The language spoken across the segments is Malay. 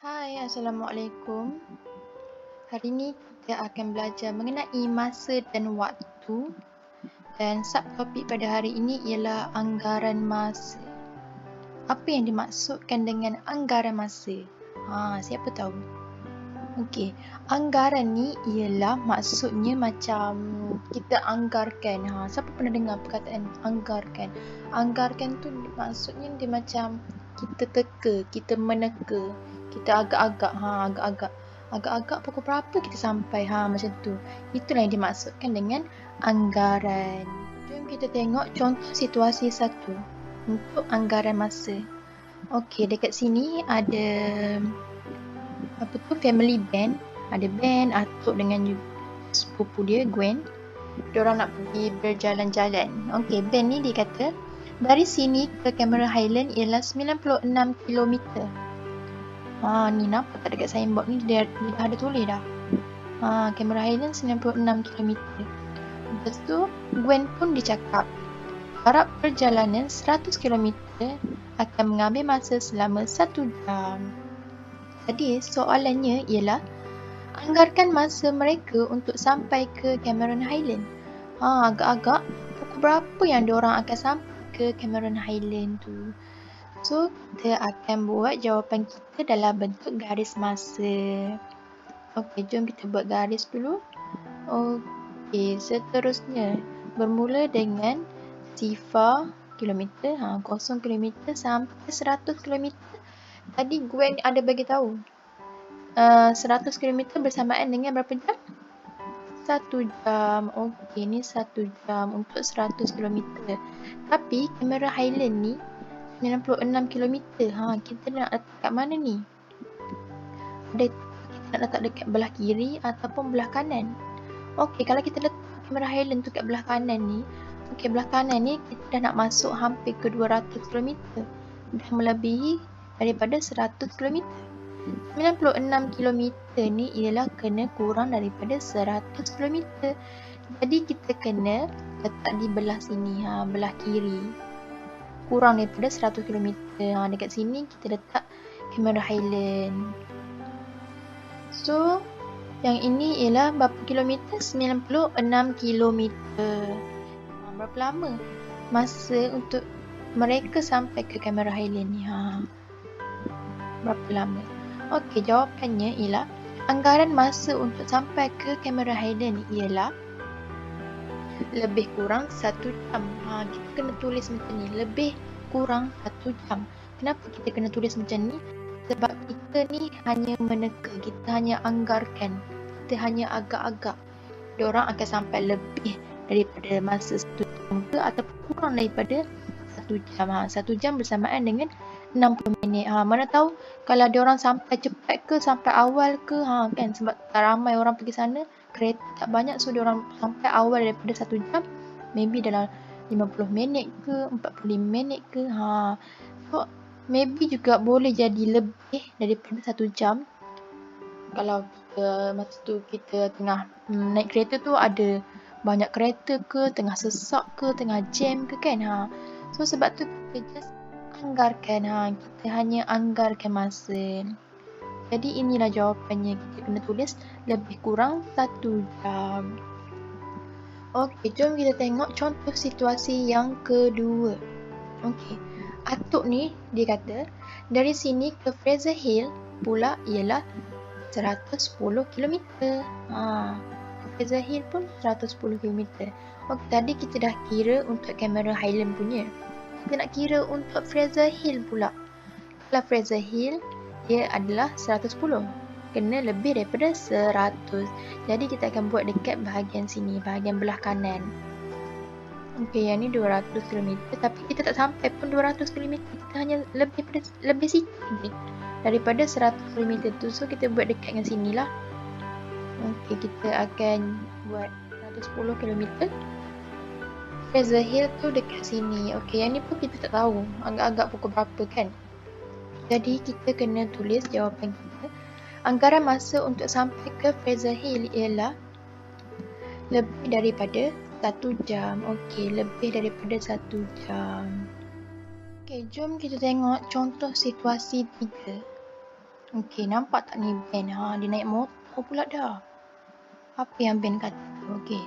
Hai, Assalamualaikum. Hari ini kita akan belajar mengenai masa dan waktu, dan subtopik pada hari ini ialah anggaran masa. Apa yang dimaksudkan dengan anggaran masa? Siapa tahu? Okey, anggaran ni ialah maksudnya macam kita anggarkan. Siapa pernah dengar perkataan anggarkan? Anggarkan tu maksudnya dia macam kita teka, kita meneka, kita agak-agak pukul berapa kita sampai, macam tu. Itulah yang dimaksudkan dengan anggaran. Jom kita tengok contoh situasi satu untuk anggaran masa. Okey, dekat sini ada family band. Ada band Atuk dengan sepupu dia Gwen. Diorang nak pergi berjalan-jalan. Okey, band ni dia kata dari sini ke Cameron Highland ialah 96 km. Ni nampak tak dekat signboard ni dia dah ada tulis dah. Cameron Highland 96 km. Lepas tu Gwen pun dicakap jarak perjalanan 100 km akan mengambil masa selama 1 jam. Jadi soalannya ialah anggarkan masa mereka untuk sampai ke Cameron Highland. Agak-agak pukul berapa yang diorang akan sampai ke Cameron Highland tu. So kita akan buat jawapan kita dalam bentuk garis masa. Okey, jom kita buat garis dulu. Okey, seterusnya bermula dengan 0 kilometer, 0 kilometer sampai 100 kilometer. Tadi Gwen ada bagi tahu 100 km bersamaan dengan berapa jam? 1 jam. Okey, ni 1 jam untuk 100 km. Tapi Cameron Highland ni 96 km. Kita nak letak kat mana ni? Kita nak letak dekat belah kiri ataupun belah kanan? Okey, kalau kita letak Cameron Highland tu kat belah kanan ni, belah kanan ni kita dah nak masuk hampir ke 200 km. Dah melebihi daripada 100 km. 96 km ni ialah kena kurang daripada 100 km. Jadi kita kena letak di belah sini, belah kiri. Kurang daripada 100 km. Dekat sini kita letak Cameron Highland. So, yang ini ialah berapa kilometer? 96 km. Berapa lama masa untuk mereka sampai ke Cameron Highland ni? Berapa lama? Okey, jawapannya ialah anggaran masa untuk sampai ke Cameron Highland ialah lebih kurang 1 jam. Kita kena tulis macam ni, lebih kurang 1 jam. Kenapa kita kena tulis macam ni? Sebab kita ni hanya meneka, kita hanya anggarkan, kita hanya agak-agak diorang akan sampai lebih daripada masa 1 jam ke ataupun kurang daripada 1 jam. 1 jam bersamaan dengan 60 minit. Mana tahu kalau diorang sampai cepat ke, sampai awal ke, kan, sebab tak ramai orang pergi sana, kereta tak banyak, so diorang sampai awal daripada 1 jam, maybe dalam 50 minit ke, 45 minit ke. So maybe juga boleh jadi lebih daripada 1 jam. Kalau kita masa tu kita tengah naik kereta tu ada banyak kereta ke, tengah sesak ke, tengah jam ke, kan. So sebab tu kita just anggarkan, kita hanya anggarkan masa. Jadi inilah jawapannya, kita kena tulis lebih kurang 1 jam. Okey, jom kita tengok contoh situasi yang kedua. Okey, Atuk ni dia kata dari sini ke Fraser Hill pula ialah 110 km. Fraser Hill pun 110 km. Okey, tadi kita dah kira untuk Cameron Highland punya. Kita nak kira untuk Fraser Hill pula. Kalau Fraser Hill dia adalah 110, kena lebih daripada 100. Jadi kita akan buat dekat bahagian sini, bahagian belah kanan. Okey, yang ni 200 km, tapi kita tak sampai pun 200 km. Kita hanya lebih sikit daripada 100 km tu. So kita buat dekat dengan sini lah. Okey, kita akan buat 110 km. Fraser Hill tu dekat sini. Okey, yang ni pun kita tak tahu agak-agak pukul berapa, kan. Jadi kita kena tulis jawapan kita. Anggaran masa untuk sampai ke Fraser Hill ialah lebih daripada 1 jam. Okey, lebih daripada 1 jam. Okey, jom kita tengok contoh situasi 3. Okey, nampak tak ni Ben? Dia naik motor pula dah. Apa yang Ben kata? Okey.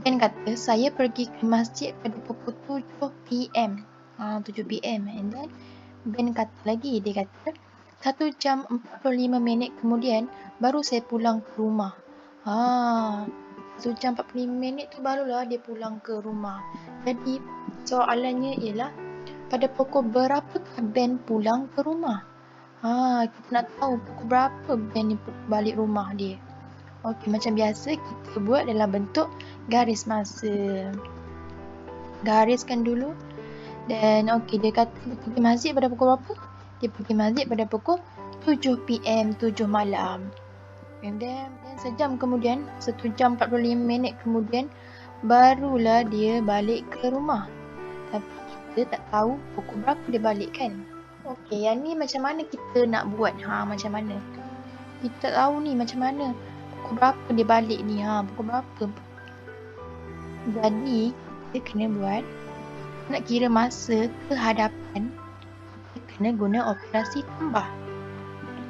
Ben kata, saya pergi ke masjid pada pukul 7 PM. 7 PM. And then Ben kata lagi, dia kata 1 jam 45 minit kemudian baru saya pulang ke rumah. 1 jam 45 minit tu barulah dia pulang ke rumah. Jadi soalannya ialah pada pukul berapakah Ben pulang ke rumah? Kita nak tahu pukul berapa Ben ni balik rumah dia. Okey, macam biasa kita buat dalam bentuk garis masa. Gariskan dulu. Dan okey, dia kata dia pergi masjid pada pukul berapa? Dia pergi masjid pada pukul 7 PM, 7 malam. And then sejam kemudian, 1 jam 45 minit kemudian, barulah dia balik ke rumah. Tapi kita tak tahu pukul berapa dia balik kan? Okey, yang ni macam mana kita nak buat? Macam mana? Kita tak tahu ni macam mana. Pukul berapa dia balik ni? Pukul berapa? Jadi, kita kena buat, nak kira masa ke hadapan, kita kena guna operasi tambah.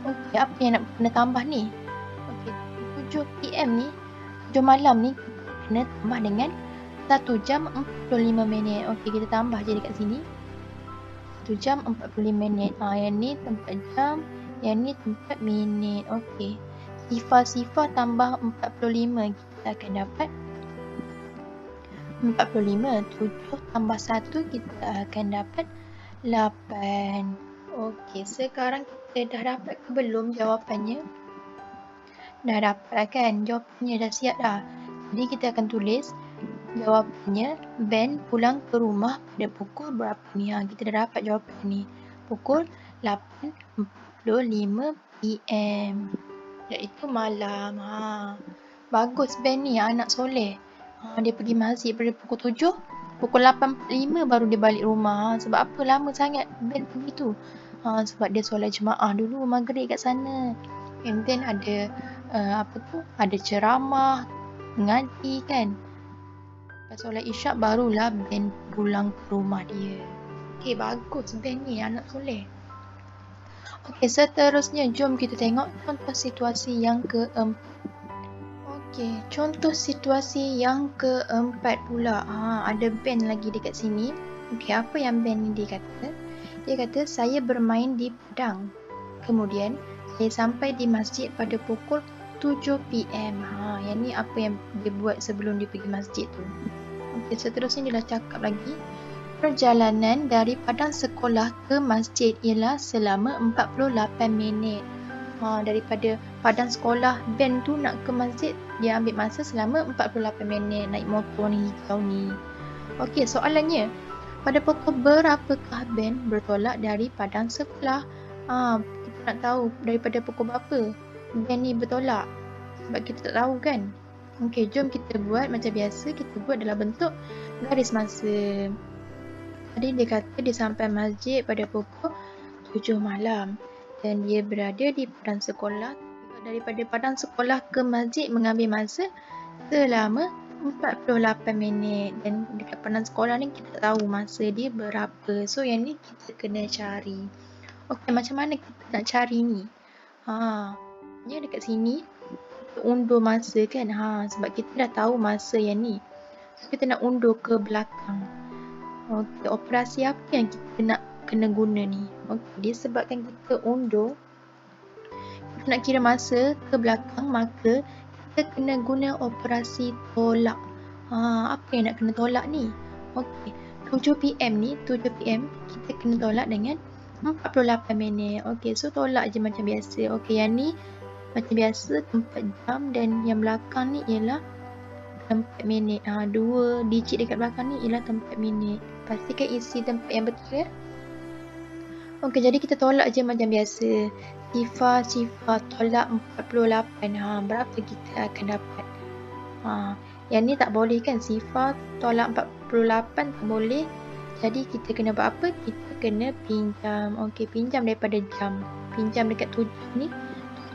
Okey, apa yang nak kena tambah ni? Okey, 7 PM ni, 7 malam ni, kita kena tambah dengan 1 jam 45 minit. Okey, kita tambah je dekat sini. 1 jam 45 minit. Yang ni tempat jam, yang ni tempat minit. Okey. Sifar-sifar tambah 45, kita akan dapat 45. 7 tambah 1, kita akan dapat 8. Okey, sekarang kita dah dapat ke belum jawapannya? Dah dapat kan? Jawapannya dah siap dah. Jadi kita akan tulis jawapannya, Ben pulang ke rumah pada pukul berapa ni? Kita dah dapat jawapan ni. Pukul 8.45 PM. Iaitu malam. Bagus Ben ni, anak soleh. Dia pergi masjid pada pukul 7. Pukul 8.45 baru dia balik rumah. Sebab apa lama sangat Ben pergi tu? Sebab dia solat jemaah dulu maghrib kat sana. And then ada ada ceramah, mengaji kan. Lepas solat isyak barulah Ben pulang ke rumah dia. Okey, bagus Ben ni, anak soleh. Okey, seterusnya jom kita tengok contoh situasi yang keempat. Okey, contoh situasi yang keempat pula. Ada Ben lagi dekat sini. Okey, apa yang Ben ni dia kata? Dia kata, saya bermain di padang. Kemudian, saya sampai di masjid pada pukul 7 PM. Yang ni apa yang dia buat sebelum dia pergi masjid tu. Okey, seterusnya dia dah cakap lagi. Perjalanan dari padang sekolah ke masjid ialah selama 48 minit. Daripada padang sekolah Ben tu nak ke masjid, dia ambil masa selama 48 minit naik motor ni hijau ni. Okey, soalannya, pada pukul berapakah Ben bertolak dari padang sekolah? Kita nak tahu daripada pukul berapa Ben ni bertolak. Sebab kita tak tahu kan. Okey, jom kita buat macam biasa. Kita buat dalam bentuk garis masa. Tadi dia kata dia sampai masjid pada pukul 7 malam. Dan dia berada di padang sekolah. Daripada padang sekolah ke masjid mengambil masa selama 48 minit. Dan dekat padang sekolah ni kita tak tahu masa dia berapa. So yang ni kita kena cari. Okey, macam mana kita nak cari ni? Dia dekat sini kita undur masa kan. Sebab kita dah tahu masa yang ni. So kita nak undur ke belakang. Okey, operasi apa yang kita nak kena guna ni? Okey, disebabkan kita undur, kita nak kira masa ke belakang, maka kita kena guna operasi tolak. Apa yang nak kena tolak ni? Okey, 7 PM ni, 7 PM kita kena tolak dengan 48 minit. Okey, so tolak je macam biasa. Okey, yang ni macam biasa tempat jam dan yang belakang ni ialah tempat minit. 2 digit dekat belakang ni ialah tempat minit. Pastikan isi tempat yang betul ya. Okey, jadi kita tolak je macam biasa. Sifar tolak 48. Berapa kita akan dapat? Yang ni tak boleh kan? Sifar tolak 48 tak boleh. Jadi kita kena buat apa? Kita kena pinjam. Okey, pinjam daripada jam. Pinjam dekat 7 ni.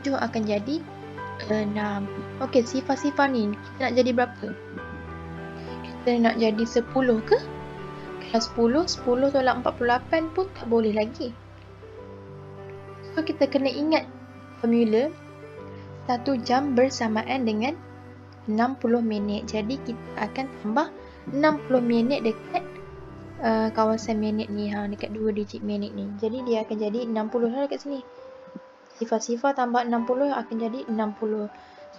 7 akan jadi 6. Okey, sifar ni kita nak jadi berapa? Kita nak jadi 10 ke? Kalau 10 tolak 48 pun tak boleh lagi. So, kita kena ingat formula 1 jam bersamaan dengan 60 minit. Jadi, kita akan tambah 60 minit dekat kawasan minit ni, dekat 2 digit minit ni. Jadi, dia akan jadi 60 lah dekat sini. Sifar-sifar tambah 60 akan jadi 60.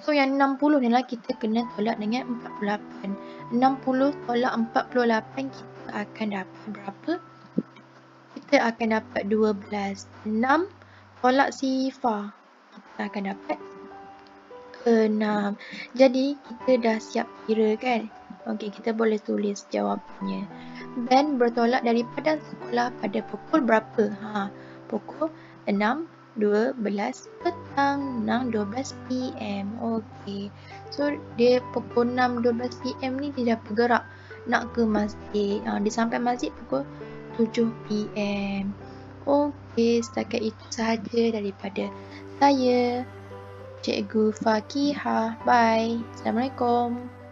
So, yang 60 ni lah kita kena tolak dengan 48. 60 tolak 48, kita akan dapat berapa? Kita akan dapat 12. 6 tolak sifar, kita akan dapat 6. Jadi, kita dah siap kira kan? Okey, kita boleh tulis jawapannya. Ben bertolak dari padang sekolah pada pukul berapa? Pukul 6.12 petang. 6.12 PM. Okey. So, dia pukul 6.12 PM ni dia dah bergerak nak ke masjid. Dia sampai masjid pukul 7 PM. Okey, setakat itu sahaja daripada saya, Cikgu Fakihah. Bye. Assalamualaikum.